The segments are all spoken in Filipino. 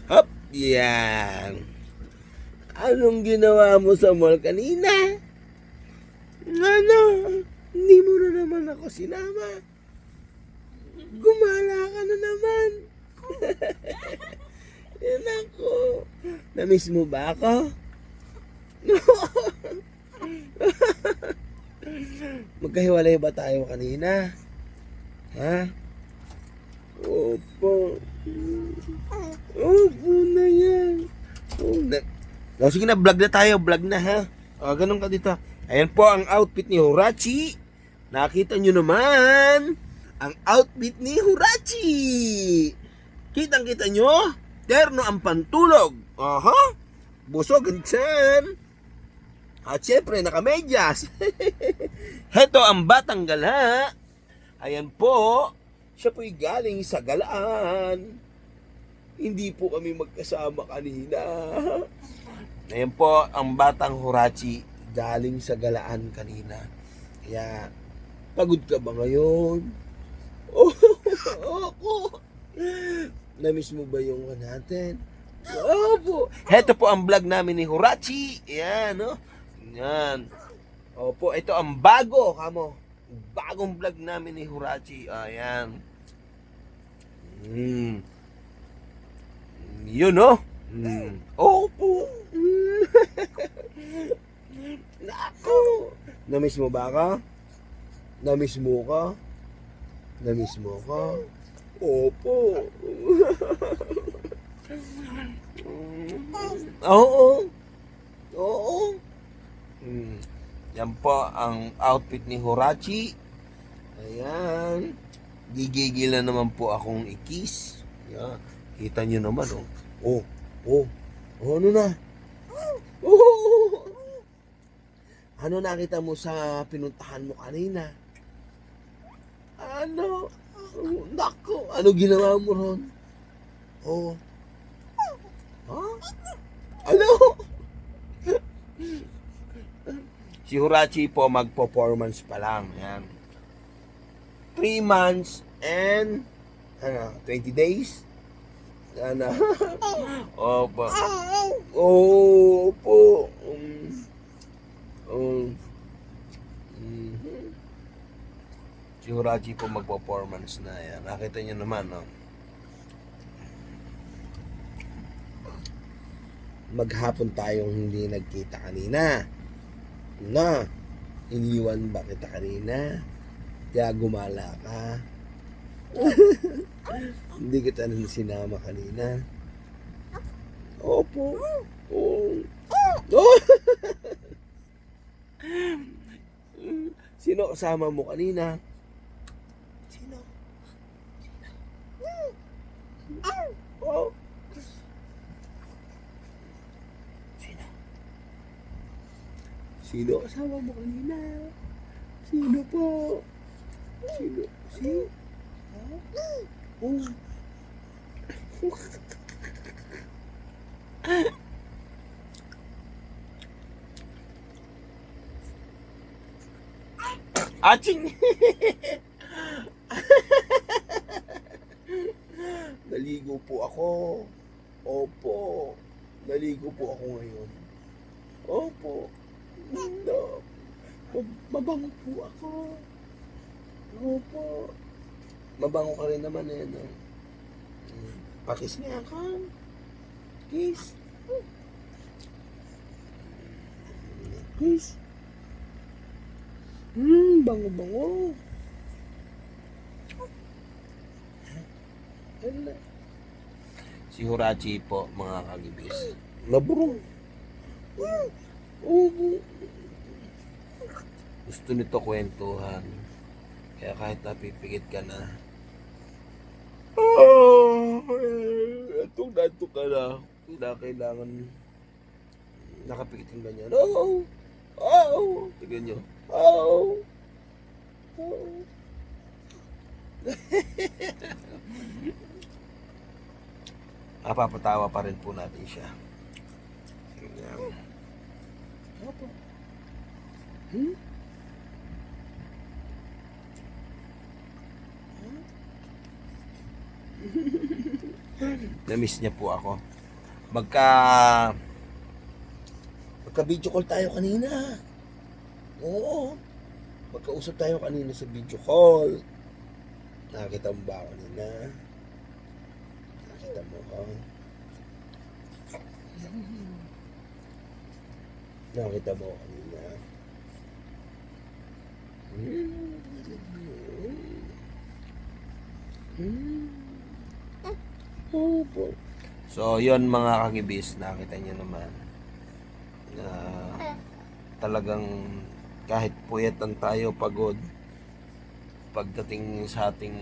Hop, yan. Anong ginawa mo sa mall kanina? Ano? Hindi mo na naman ako sinama. Gumala ka na naman. Yan ako. Namiss mo ba ako? Magkahiwalay ba tayo kanina? Ha? Opo. Opo na yan. Oh, sige na, vlog na tayo. Vlog na, ha? O, ganun ka dito. Ayan po ang outfit ni Horachi. Nakita nyo naman ang outfit ni Horachi. Kitang-kita nyo? Terno ang pantulog. Aha. Busog ang tiyan. At syempre, nakamedyas. Heto ang batang gala. Ayan po. Siya po'y galing sa galaan. Hindi po kami magkasama kanina. Ayan po ang batang Horachi. Galing sa galaan kanina. Kaya, pagod ka ba ngayon? Oh, ako. Namiss mo ba yung natin? Opo. Heto po ang vlog namin ni Horachi. Ayan, no? Yan. Opo, ito ang bago, kamo. Bagong vlog namin ni Horachi. Ayan. Yun, no? Opo. Nako. Namiss mo ba ka? Namiss mo ka? Namiss mo ka? Opo. Oo. Oo. Yan po ang outfit ni Horachi. Ayan. Gigigil na naman po akong i-kiss. Yan. Kita nyo naman, oh. Oh. Oh. Oh, ano na? Oh. Ano nakita mo sa pinuntahan mo kanina? Ano? Nako. Ano ginawa mo ron? Oh. Ha? Ano? Si Horachi po mag-performance pa lang. Yan. 3 months and 20 days. Ano? Opo. Opo. Si Horachi po mag-performance na. Yan. Nakita niyo naman, no? Maghapon tayong hindi nagkita kanina. Na, iniwan ba kita kanina? Kaya gumala ka. Hindi kita nang sinama kanina. Opo. Oh. Oh. Sino kasama mo kanina? Sino? Oh. Sino kasama mo kanina? Sino po? Sino? Sino? Oh. Aching! Naligo po ako. Opo. Naligo po ako ngayon. Opo. No. Mabango po ako. Opo. Mabango ka rin naman eh, no? Pakis nga ka. Kiss. Kiss. Bango-bango. Si Horachi po, mga kagibis. Laburong. Gusto nito kwentuhan. Kaya kahit napipigit ka na. Atong-dato ka na. Kailangan nakapikit yung ganyan. Tignan nyo. Papatawa pa rin po natin siya. Opo. Na-miss niya po ako. Magka-video call tayo kanina. Oo. Magkausap tayo kanina sa video call. Nakita mo ba ako kanina? Nakita mo ako? Nakita mo ako kanina? Opo. So, yon mga kagibis, nakita niyo naman na talagang kahit puyatan tayo, pagod, pagdating sa ating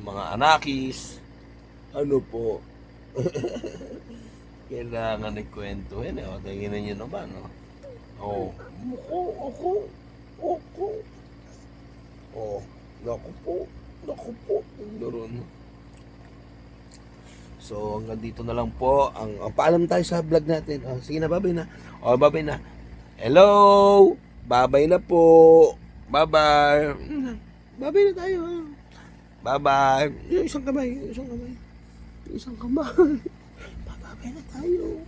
mga anakis, ano po, kailangan ikwentuhin. O, tingnan nyo naman, o. Oh, ako. Oh, naku po, laro no. So, hanggang dito na lang po. Ang paalam tayo sa vlog natin. Sige na, babay na. Babay na. Hello! Babay na po. Bye-bye. Babay na tayo. Bye-bye. Isang kamay. Babay na tayo.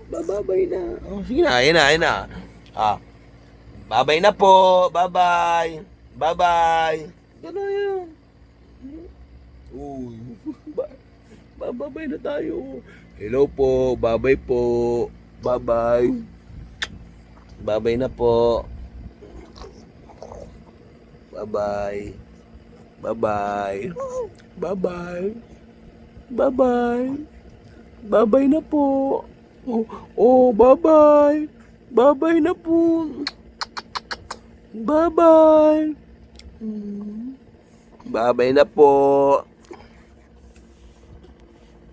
Babay na. Sige na, ayun na. Babay na po. Bye-bye. Gano'n yun. Uy. Babay na tayo. Hello po. Babay po. Bye-bye. Babay na po. Bye-bye. Babay na po. Bye-bye. Babay na po. Bye-bye. Babay na po.